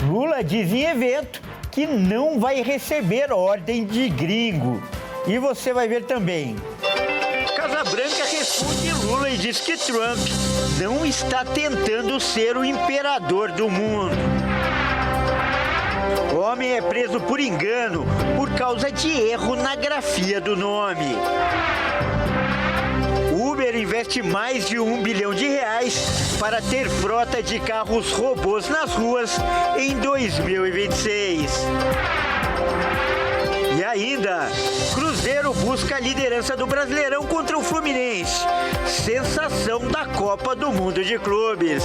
Lula diz em evento que não vai receber ordem de gringo. E você vai ver também. Casa Branca responde Lula e diz que Trump não está tentando ser o imperador do mundo. O homem é preso por engano por causa de erro na grafia do nome. Uber investe mais de R$1 bilhão para ter frota de carros robôs nas ruas em 2026. E ainda, Cruzeiro busca a liderança do Brasileirão contra o Fluminense. Sensação da Copa do Mundo de Clubes.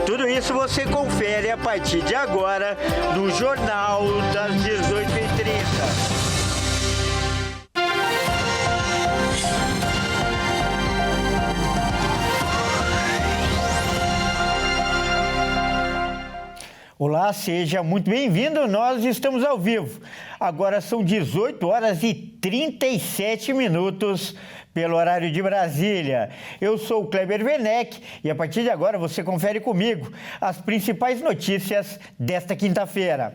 Tudo isso você confere a partir de agora no Jornal das 18h30. Olá, seja muito bem-vindo, nós estamos ao vivo. Agora são 18h37 pelo horário de Brasília. Eu sou o Kleber Werneck e a partir de agora você confere comigo as principais notícias desta quinta-feira.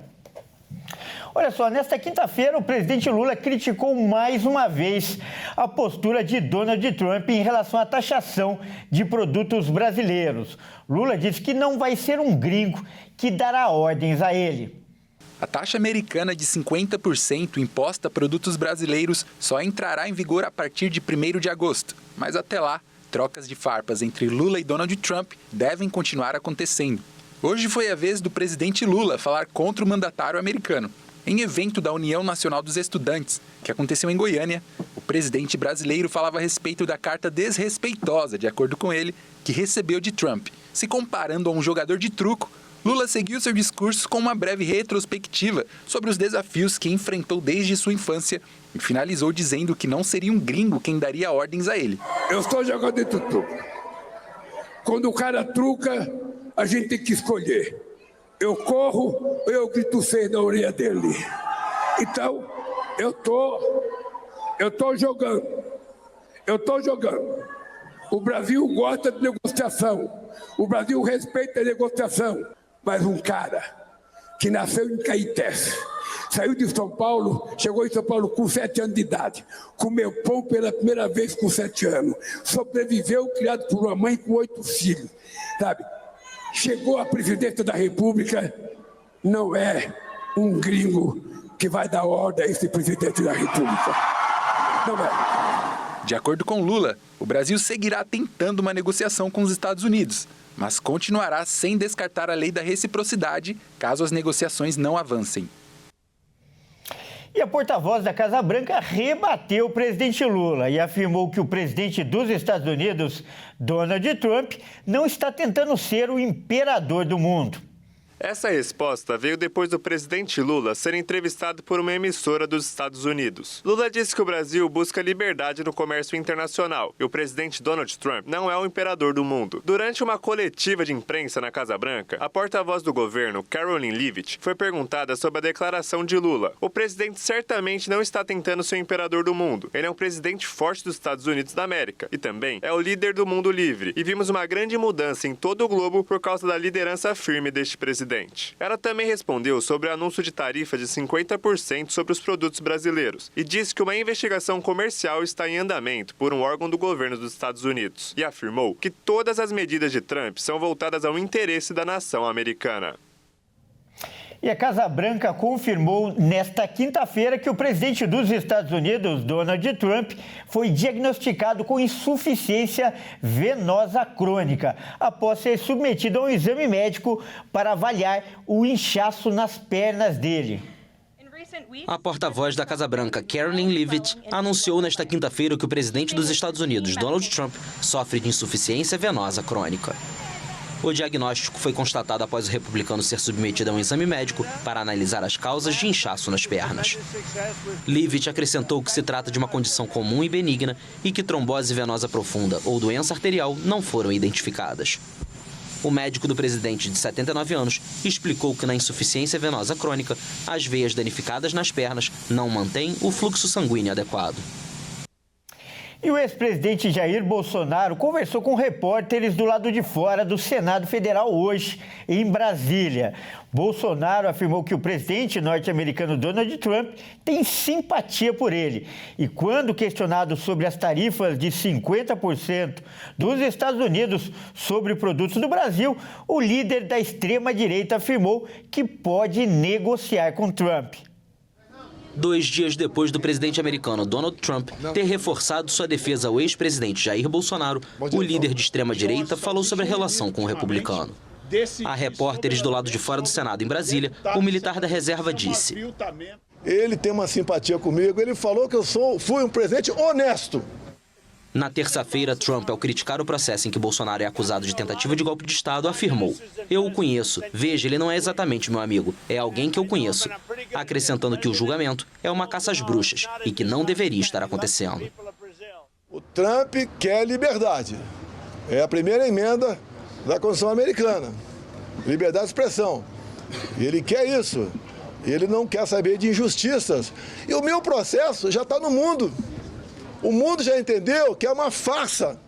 Olha só, nesta quinta-feira o presidente Lula criticou mais uma vez a postura de Donald Trump em relação à taxação de produtos brasileiros. Lula disse que não vai ser um gringo que dará ordens a ele. A taxa americana de 50% imposta a produtos brasileiros só entrará em vigor a partir de 1º de agosto. Mas até lá, trocas de farpas entre Lula e Donald Trump devem continuar acontecendo. Hoje foi a vez do presidente Lula falar contra o mandatário americano. Em evento da União Nacional dos Estudantes, que aconteceu em Goiânia, o presidente brasileiro falava a respeito da carta desrespeitosa, de acordo com ele, que recebeu de Trump. Se comparando a um jogador de truco, Lula seguiu seu discurso com uma breve retrospectiva sobre os desafios que enfrentou desde sua infância e finalizou dizendo que não seria um gringo quem daria ordens a ele. Eu estou jogando de truco. Quando o cara truca, a gente tem que escolher. Eu corro ou eu grito feio na orelha dele. Então, eu tô jogando. O Brasil gosta de negociação. O Brasil respeita a negociação. Mas um cara que nasceu em Caetés, saiu de São Paulo, chegou em São Paulo com 7 anos de idade, comeu pão pela primeira vez com 7 anos, sobreviveu criado por uma mãe com 8 filhos, sabe? Chegou à presidência da República, não é um gringo que vai dar ordem a esse presidente da República. Não é. De acordo com Lula, o Brasil seguirá tentando uma negociação com os Estados Unidos, mas continuará sem descartar a lei da reciprocidade caso as negociações não avancem. E a porta-voz da Casa Branca rebateu o presidente Lula e afirmou que o presidente dos Estados Unidos, Donald Trump, não está tentando ser o imperador do mundo. Essa resposta veio depois do presidente Lula ser entrevistado por uma emissora dos Estados Unidos. Lula disse que o Brasil busca liberdade no comércio internacional e o presidente Donald Trump não é o imperador do mundo. Durante uma coletiva de imprensa na Casa Branca, a porta-voz do governo, Karoline Leavitt, foi perguntada sobre a declaração de Lula. O presidente certamente não está tentando ser o imperador do mundo. Ele é um presidente forte dos Estados Unidos da América e também é o líder do mundo livre. E vimos uma grande mudança em todo o globo por causa da liderança firme deste presidente. Ela também respondeu sobre o anúncio de tarifa de 50% sobre os produtos brasileiros e disse que uma investigação comercial está em andamento por um órgão do governo dos Estados Unidos e afirmou que todas as medidas de Trump são voltadas ao interesse da nação americana. E a Casa Branca confirmou nesta quinta-feira que o presidente dos Estados Unidos, Donald Trump, foi diagnosticado com insuficiência venosa crônica após ser submetido a um exame médico para avaliar o inchaço nas pernas dele. A porta-voz da Casa Branca, Karoline Leavitt, anunciou nesta quinta-feira que o presidente dos Estados Unidos, Donald Trump, sofre de insuficiência venosa crônica. O diagnóstico foi constatado após o republicano ser submetido a um exame médico para analisar as causas de inchaço nas pernas. Leavitt acrescentou que se trata de uma condição comum e benigna e que trombose venosa profunda ou doença arterial não foram identificadas. O médico do presidente, de 79 anos, explicou que na insuficiência venosa crônica, as veias danificadas nas pernas não mantêm o fluxo sanguíneo adequado. E o ex-presidente Jair Bolsonaro conversou com repórteres do lado de fora do Senado Federal hoje, em Brasília. Bolsonaro afirmou que o presidente norte-americano Donald Trump tem simpatia por ele. E quando questionado sobre as tarifas de 50% dos Estados Unidos sobre produtos do Brasil, o líder da extrema-direita afirmou que pode negociar com Trump. 2 dias depois do presidente americano Donald Trump ter reforçado sua defesa ao ex-presidente Jair Bolsonaro, o líder de extrema-direita falou sobre a relação com o republicano. A repórteres do lado de fora do Senado, em Brasília, o militar da reserva disse: ele tem uma simpatia comigo, ele falou que eu fui um presidente honesto. Na terça-feira, Trump, ao criticar o processo em que Bolsonaro é acusado de tentativa de golpe de Estado, afirmou: eu o conheço. Veja, ele não é exatamente meu amigo. É alguém que eu conheço. Acrescentando que o julgamento é uma caça às bruxas e que não deveria estar acontecendo. O Trump quer liberdade. É a primeira emenda da Constituição americana. Liberdade de expressão. Ele quer isso. Ele não quer saber de injustiças. E o meu processo já está no mundo. O mundo já entendeu que é uma farsa.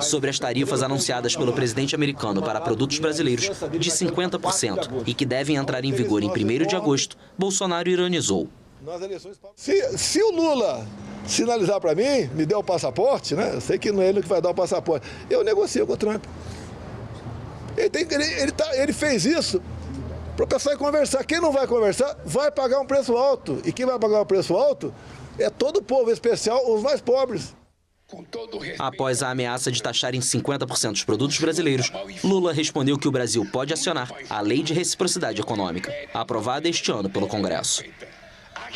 Sobre as tarifas anunciadas pelo presidente americano para produtos brasileiros de 50% e que devem entrar em vigor em 1º de agosto, Bolsonaro ironizou: se o Lula sinalizar para mim, me der o passaporte, né? Eu sei que não é ele que vai dar o passaporte, eu negocio com o Trump. Ele fez isso para o pessoal conversar. Quem não vai conversar vai pagar um preço alto. E quem vai pagar um preço alto é todo o povo, em especial os mais pobres. Após a ameaça de taxar em 50% os produtos brasileiros, Lula respondeu que o Brasil pode acionar a Lei de Reciprocidade Econômica, aprovada este ano pelo Congresso.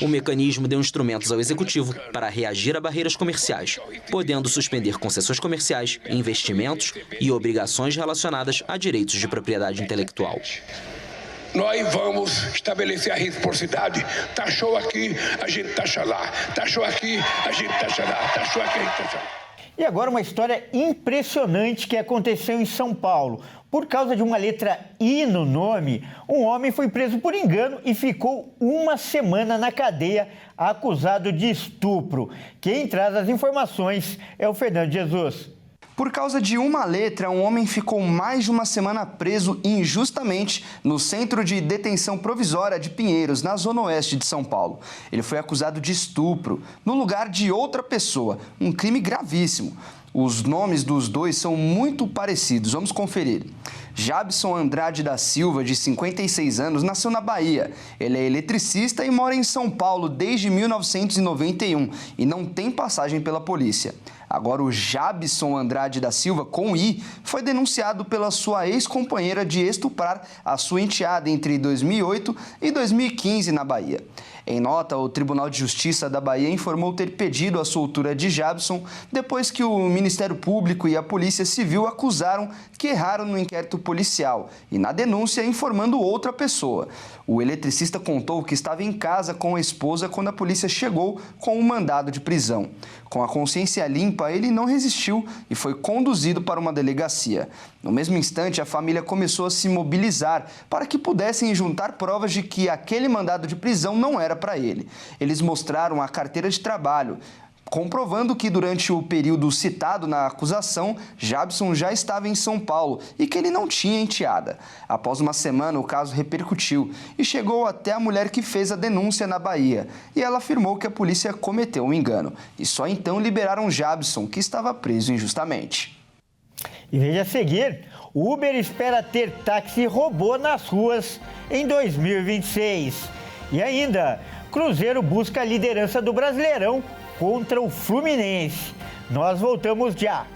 O mecanismo deu instrumentos ao Executivo para reagir a barreiras comerciais, podendo suspender concessões comerciais, investimentos e obrigações relacionadas a direitos de propriedade intelectual. Nós vamos estabelecer a reciprocidade. Taxou aqui, a gente taxa lá. Taxou aqui, a gente taxa lá. Taxou aqui, a gente taxa lá. E agora uma história impressionante que aconteceu em São Paulo. Por causa de uma letra I no nome, um homem foi preso por engano e ficou 1 semana na cadeia, acusado de estupro. Quem traz as informações é o Fernando Jesus. Por causa de uma letra, um homem ficou mais de 1 semana preso injustamente no Centro de Detenção Provisória de Pinheiros, na zona oeste de São Paulo. Ele foi acusado de estupro no lugar de outra pessoa, um crime gravíssimo. Os nomes dos dois são muito parecidos, vamos conferir. Jabson Andrade da Silva, de 56 anos, nasceu na Bahia. Ele é eletricista e mora em São Paulo desde 1991 e não tem passagem pela polícia. Agora, o Jabson Andrade da Silva, com I, foi denunciado pela sua ex-companheira de estuprar a sua enteada entre 2008 e 2015 na Bahia. Em nota, o Tribunal de Justiça da Bahia informou ter pedido a soltura de Jabson depois que o Ministério Público e a Polícia Civil acusaram que erraram no inquérito policial e na denúncia informando outra pessoa. O eletricista contou que estava em casa com a esposa quando a polícia chegou com um mandado de prisão. Com a consciência limpa, ele não resistiu e foi conduzido para uma delegacia. No mesmo instante, a família começou a se mobilizar para que pudessem juntar provas de que aquele mandado de prisão não era para ele. Eles mostraram a carteira de trabalho, comprovando que durante o período citado na acusação, Jabson já estava em São Paulo e que ele não tinha enteada. Após 1 semana, o caso repercutiu e chegou até a mulher que fez a denúncia na Bahia. E ela afirmou que a polícia cometeu um engano. E só então liberaram Jabson, que estava preso injustamente. E veja a seguir, Uber espera ter táxi robô nas ruas em 2026. E ainda, Cruzeiro busca a liderança do Brasileirão contra o Fluminense. Nós voltamos já.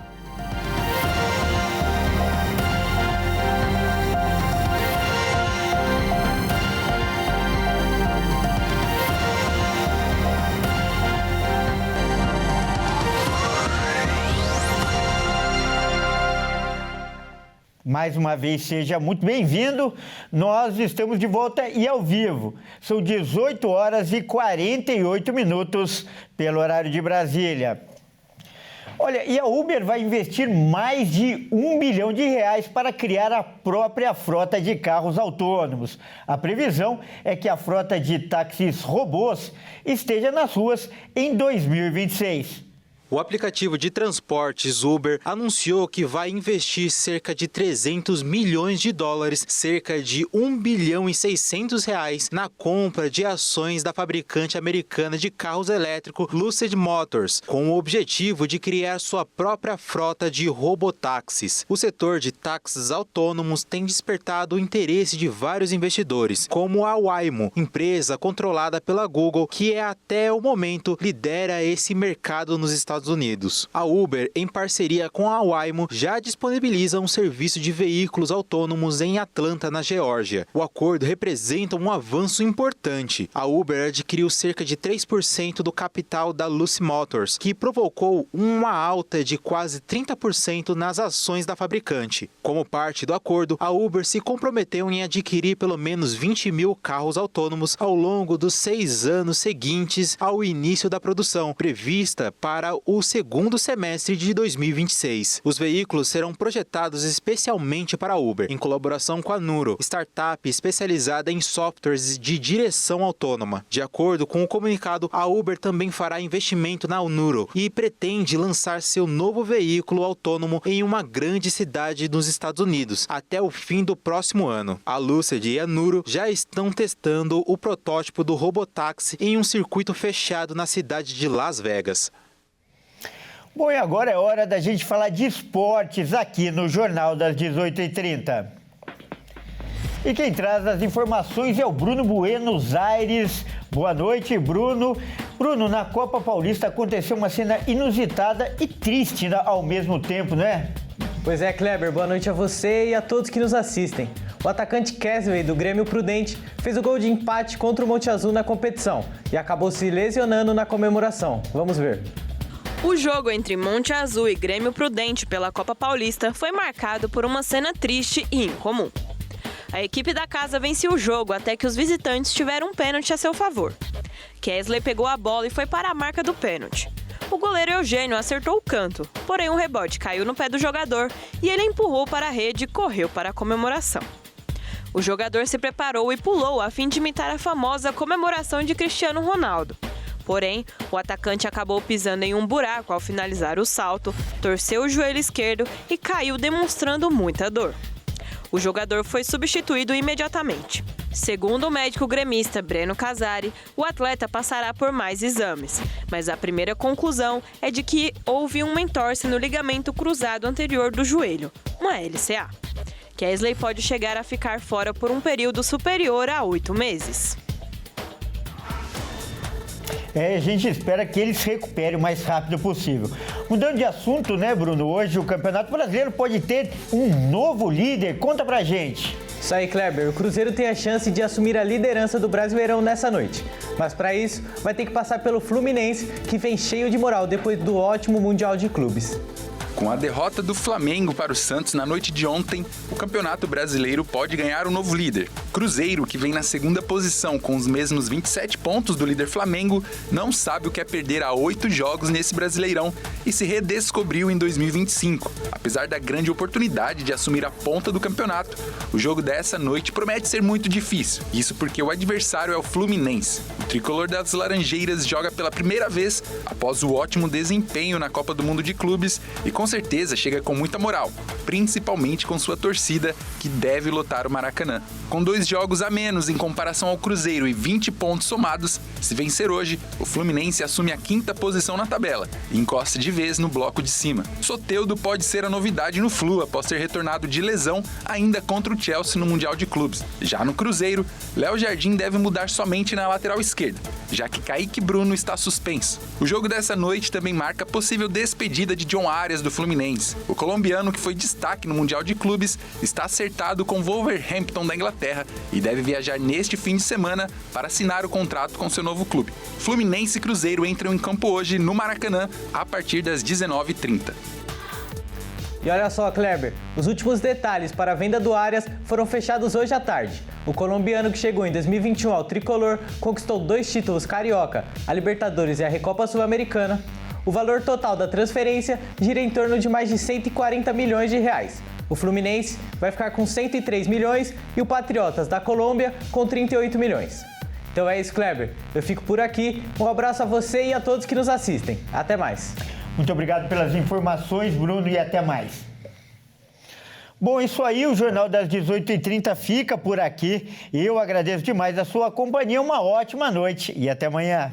Mais uma vez, seja muito bem-vindo. Nós estamos de volta e ao vivo. São 18 horas e 48 minutos pelo horário de Brasília. Olha, e a Uber vai investir mais de R$1 bilhão para criar a própria frota de carros autônomos. A previsão é que a frota de táxis robôs esteja nas ruas em 2026. O aplicativo de transportes Uber anunciou que vai investir cerca de 300 milhões de dólares, cerca de 1 bilhão e 600 reais, na compra de ações da fabricante americana de carros elétricos Lucid Motors, com o objetivo de criar sua própria frota de robotáxis. O setor de táxis autônomos tem despertado o interesse de vários investidores, como a Waymo, empresa controlada pela Google, que até o momento lidera esse mercado nos Estados Unidos. A Uber, em parceria com a Waymo, já disponibiliza um serviço de veículos autônomos em Atlanta, na Geórgia. O acordo representa um avanço importante. A Uber adquiriu cerca de 3% do capital da Lucid Motors, que provocou uma alta de quase 30% nas ações da fabricante. Como parte do acordo, a Uber se comprometeu em adquirir pelo menos 20 mil carros autônomos ao longo dos 6 anos seguintes ao início da produção, prevista para o segundo semestre de 2026. Os veículos serão projetados especialmente para a Uber, em colaboração com a Nuro, startup especializada em softwares de direção autônoma. De acordo com o comunicado, a Uber também fará investimento na Nuro e pretende lançar seu novo veículo autônomo em uma grande cidade dos Estados Unidos até o fim do próximo ano. A Lucid e a Nuro já estão testando o protótipo do robotáxi em um circuito fechado na cidade de Las Vegas. Bom, e agora é hora da gente falar de esportes aqui no Jornal das 18h30. E quem traz as informações é o Bruno Buenos Aires. Boa noite, Bruno. Bruno, na Copa Paulista aconteceu uma cena inusitada e triste ao mesmo tempo, não é? Pois é, Kleber. Boa noite a você e a todos que nos assistem. O atacante Kesley, do Grêmio Prudente, fez o gol de empate contra o Monte Azul na competição e acabou se lesionando na comemoração. Vamos ver. O jogo entre Monte Azul e Grêmio Prudente pela Copa Paulista foi marcado por uma cena triste e incomum. A equipe da casa venceu o jogo até que os visitantes tiveram um pênalti a seu favor. Kesley pegou a bola e foi para a marca do pênalti. O goleiro Eugênio acertou o canto, porém o rebote caiu no pé do jogador e ele empurrou para a rede e correu para a comemoração. O jogador se preparou e pulou a fim de imitar a famosa comemoração de Cristiano Ronaldo. Porém, o atacante acabou pisando em um buraco ao finalizar o salto, torceu o joelho esquerdo e caiu demonstrando muita dor. O jogador foi substituído imediatamente. Segundo o médico gremista Breno Casari, o atleta passará por mais exames, mas a primeira conclusão é de que houve uma entorse no ligamento cruzado anterior do joelho, uma LCA. Kesley pode chegar a ficar fora por um período superior a 8 meses. A gente espera que ele se recupere o mais rápido possível. Mudando de assunto, né, Bruno? Hoje o Campeonato Brasileiro pode ter um novo líder. Conta pra gente. Isso aí, Kleber. O Cruzeiro tem a chance de assumir a liderança do Brasileirão nessa noite. Mas para isso, vai ter que passar pelo Fluminense, que vem cheio de moral depois do ótimo Mundial de Clubes. Com a derrota do Flamengo para o Santos na noite de ontem, o Campeonato Brasileiro pode ganhar um novo líder. Cruzeiro, que vem na segunda posição com os mesmos 27 pontos do líder Flamengo, não sabe o que é perder a 8 jogos nesse Brasileirão e se redescobriu em 2025. Apesar da grande oportunidade de assumir a ponta do campeonato, o jogo dessa noite promete ser muito difícil. Isso porque o adversário é o Fluminense. O tricolor das Laranjeiras joga pela primeira vez após o ótimo desempenho na Copa do Mundo de Clubes e com certeza chega com muita moral, principalmente com sua torcida, que deve lotar o Maracanã. Com 2 jogos a menos em comparação ao Cruzeiro e 20 pontos somados, se vencer hoje, o Fluminense assume a 5ª posição na tabela e encosta de vez no bloco de cima. Soteldo pode ser a novidade no Flu após ter retornado de lesão ainda contra o Chelsea no Mundial de Clubes. Já no Cruzeiro, Léo Jardim deve mudar somente na lateral esquerda, já que Kaique Bruno está suspenso. O jogo dessa noite também marca a possível despedida de John Arias do Fluminense. O colombiano, que foi destaque no Mundial de Clubes, está acertado com Wolverhampton da Inglaterra e deve viajar neste fim de semana para assinar o contrato com seu novo clube. Fluminense e Cruzeiro entram em campo hoje no Maracanã a partir das 19h30. E olha só, Kleber, os últimos detalhes para a venda do Arias foram fechados hoje à tarde. O colombiano, que chegou em 2021 ao tricolor, conquistou 2 títulos carioca, a Libertadores e a Recopa Sul-Americana. O valor total da transferência gira em torno de mais de 140 milhões de reais. O Fluminense vai ficar com 103 milhões e o Patriotas da Colômbia com 38 milhões. Então é isso, Kleber. Eu fico por aqui. Um abraço a você e a todos que nos assistem. Até mais. Muito obrigado pelas informações, Bruno, e até mais. Bom, isso aí, o Jornal das 18h30 fica por aqui. Eu agradeço demais a sua companhia, uma ótima noite e até amanhã.